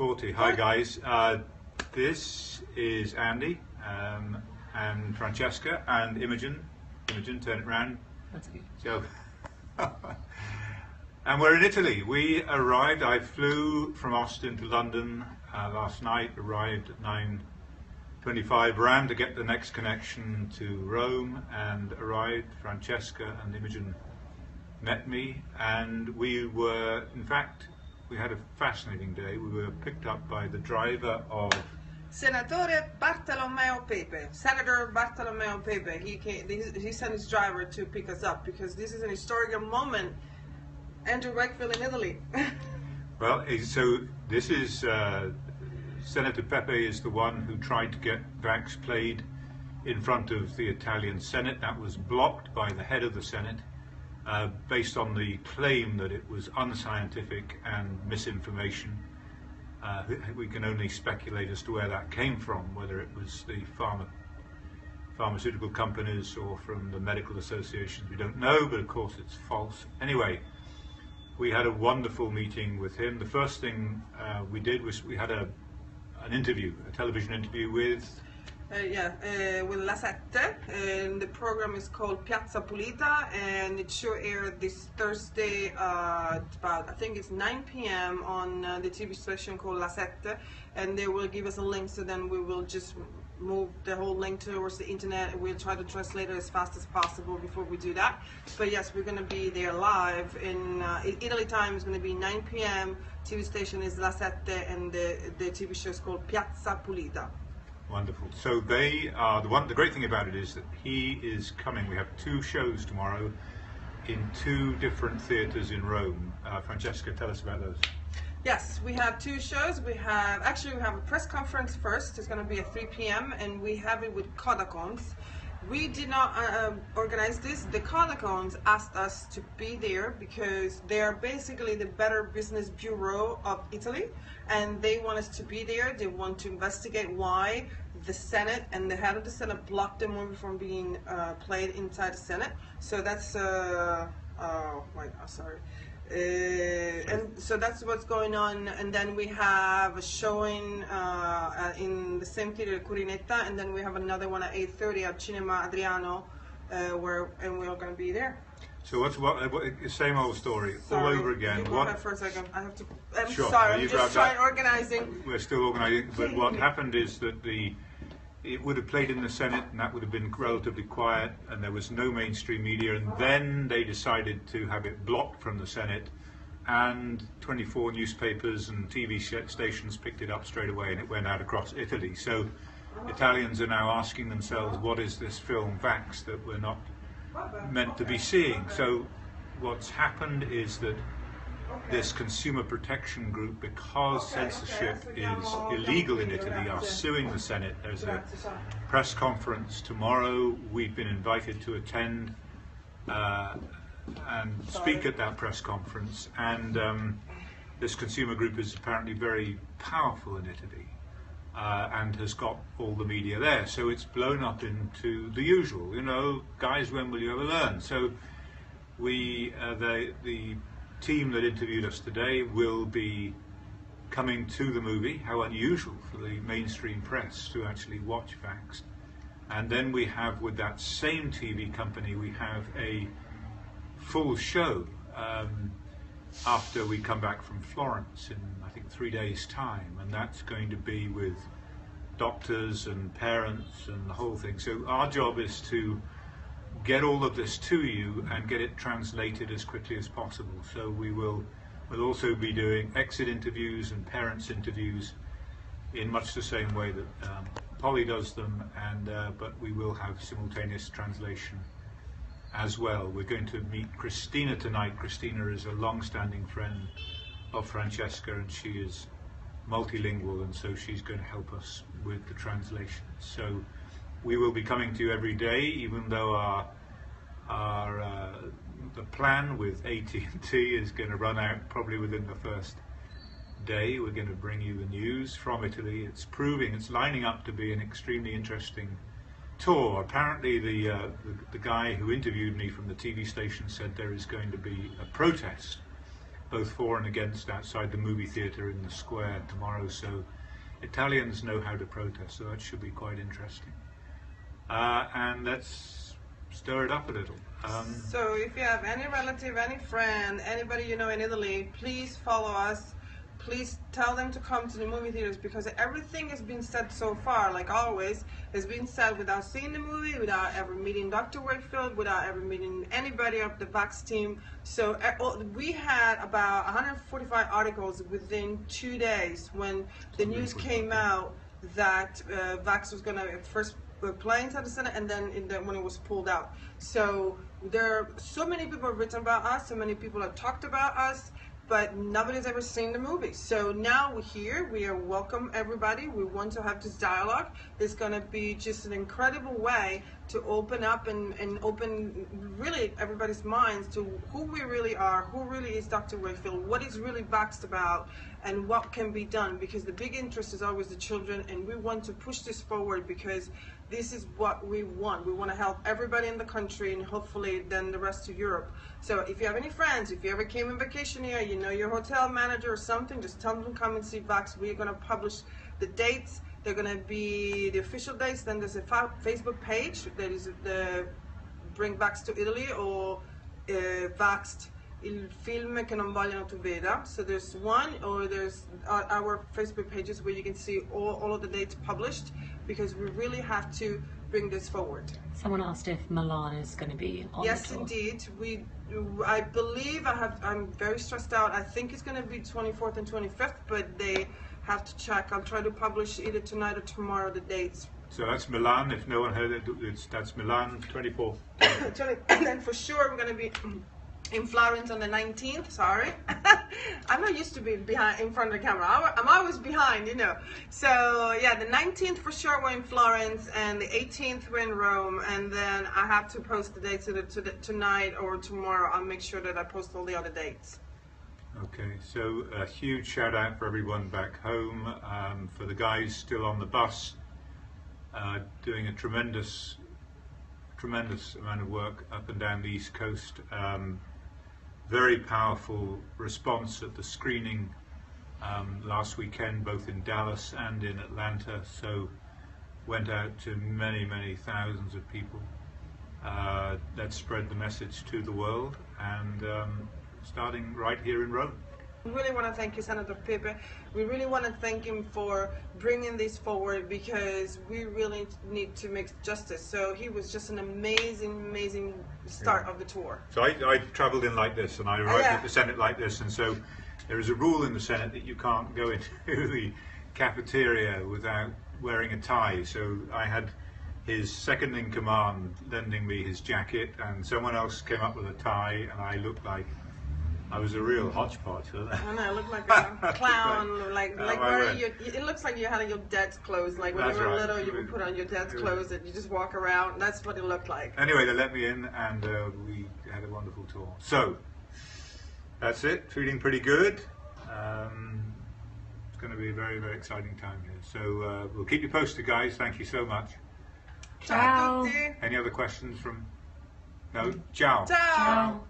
40. Hi guys, this is Andy and Francesca and Imogen. Imogen, turn it round. That's okay. So, and we're in Italy. We arrived, I flew from Austin to London last night, arrived at 9:25, ran to get the next connection to Rome and arrived. Francesca and Imogen met me, and we were, in fact, we had a fascinating day. We were picked up by the driver of Senator Bartolomeo Pepe. Senator Bartolomeo Pepe. He sent his driver to pick us up because this is an historical moment. Andrew Wakefield in Italy. Well, so this is Senator Pepe is the one who tried to get Vax played in front of the Italian Senate. That was blocked by the head of the Senate. Based on the claim that it was unscientific and misinformation. We can only speculate as to where that came from, whether it was the pharmaceutical companies or from the medical associations. We don't know, but of course it's false. Anyway, we had a wonderful meeting with him. The first thing we did was we had an interview, a television interview with with La Sette, and the program is called Piazza Pulita, and it should air this Thursday about, I think it's 9 p.m. on the TV station called La Sette, and they will give us a link, so then we will just move the whole link towards the internet, and we'll try to translate it as fast as possible before we do that. But yes, we're going to be there live in Italy time. Is going to be 9 p.m. TV station is La Sette, and the TV show is called Piazza Pulita. Wonderful. So they are the great thing about it is that he is coming. We have 2 shows tomorrow in 2 different theatres in Rome. Francesca, tell us about those. Yes, we have 2 shows. We have a press conference first. It's going to be at 3 p.m. and we have it with Kodakons. We did not organize this. The Kodakons asked us to be there because they are basically the Better Business Bureau of Italy, and they want us to be there. They want to investigate why the Senate and the head of the Senate blocked the movie from being played inside the Senate. So that's and so that's what's going on. And then we have a showing in the same theater, Curinetta, and then we have another one at 8:30 at Cinema Adriano, and we're going to be there. So what's same old story all over again? You go ahead for a second. I have to. I'm sure. sorry. I'm just trying organizing. We're still organizing, but what happened is that it would have played in the Senate, and that would have been relatively quiet, and there was no mainstream media, and then they decided to have it blocked from the Senate, and 24 newspapers and TV stations picked it up straight away, and it went out across Italy. So Italians are now asking themselves, what is this film Vax that we're not meant to be seeing? So what's happened is that this consumer protection group, because censorship is illegal in Italy, are suing the Senate. There's a press conference tomorrow. We've been invited to attend and speak at that press conference, and this consumer group is apparently very powerful in Italy and has got all the media there. So it's blown up into the usual, guys, when will you ever learn? So the team that interviewed us today will be coming to the movie. How unusual for the mainstream press to actually watch Vax. And then we have, with that same TV company, we have a full show after we come back from Florence in, I think, 3 days' time, and that's going to be with doctors and parents and the whole thing. So our job is to get all of this to you and get it translated as quickly as possible. So we'll also be doing exit interviews and parents interviews in much the same way that Polly does them, but we will have simultaneous translation as well. We're going to meet Christina tonight. Christina is a long-standing friend of Francesca, and she is multilingual, and so she's going to help us with the translation. So we will be coming to you every day, even though the plan with AT&T is going to run out probably within the first day. We're going to bring you the news from Italy. It's lining up to be an extremely interesting tour. Apparently the guy who interviewed me from the TV station said there is going to be a protest both for and against outside the movie theatre in the square tomorrow. So Italians know how to protest, so that should be quite interesting. And let's stir it up a little. So if you have any relative, any friend, anybody you know in Italy, please follow us. Please tell them to come to the movie theaters, because everything has been said so far, like always, has been said without seeing the movie, without ever meeting Dr. Wakefield, without ever meeting anybody of the Vax team. So we had about 145 articles within 2 days when the news came out that Vax was going to first play inside the Senate, and then when it was pulled out. So there are so many people have written about us, so many people have talked about us, but nobody's ever seen the movie. So now we're here. We are welcome everybody. We want to have this dialogue. It's going to be just an incredible way to open up and open really everybody's minds to who we really are, who really is Dr. Wakefield, what is really Vaxxed about, and what can be done. Because the big interest is always the children, and we want to push this forward because this is what we want. We want to help everybody in the country, and hopefully then the rest of Europe. So if you have any friends, if you ever came on vacation here, you know your hotel manager or something, just tell them to come and see Vax. We're going to publish the dates. They're going to be the official dates. Then there's a Facebook page that is the Bring Vax to Italy, or Vaxxed, il film che non vogliono tu veda. So there's one, or there's our Facebook pages where you can see all of the dates published, because we really have to bring this forward. Someone asked if Milan is going to be on yes, the tour. Yes, indeed. I believe I'm very stressed out. I think it's going to be 24th and 25th, but they have to check. I'll try to publish either tonight or tomorrow the dates. So that's Milan. If no one heard it, that's Milan, 24th. And then for sure we're going to be in Florence on the 19th. Sorry, I'm not used to being behind in front of the camera. I'm always behind, you know. So yeah, the 19th for sure we're in Florence, and the 18th we're in Rome. And then I have to post the dates tonight or tomorrow. I'll make sure that I post all the other dates. Okay, so a huge shout out for everyone back home, for the guys still on the bus, doing a tremendous amount of work up and down the East Coast. Very powerful response at the screening last weekend, both in Dallas and in Atlanta. So went out to many thousands of people. That spread the message to the world, and starting right here in Rome. We really want to thank you, Senator Pepe. We really want to thank him for bringing this forward, because we really need to make justice. So he was just an amazing start of the tour. So I travelled in like this, and I arrived at the Senate like this, and so there is a rule in the Senate that you can't go into the cafeteria without wearing a tie. So I had his second in command lending me his jacket, and someone else came up with a tie, and I looked like I was a real hodgepodge. I know, I look like a clown, like wearing your, it looks like you had your dad's clothes, like when you were little you would put on your dad's clothes and you just walk around. That's what it looked like. Anyway, they let me in, and we had a wonderful tour. So, that's it, feeling pretty good. It's going to be a very exciting time here. So we'll keep you posted, guys. Thank you so much. Ciao. Any other questions from... No? Ciao. Ciao.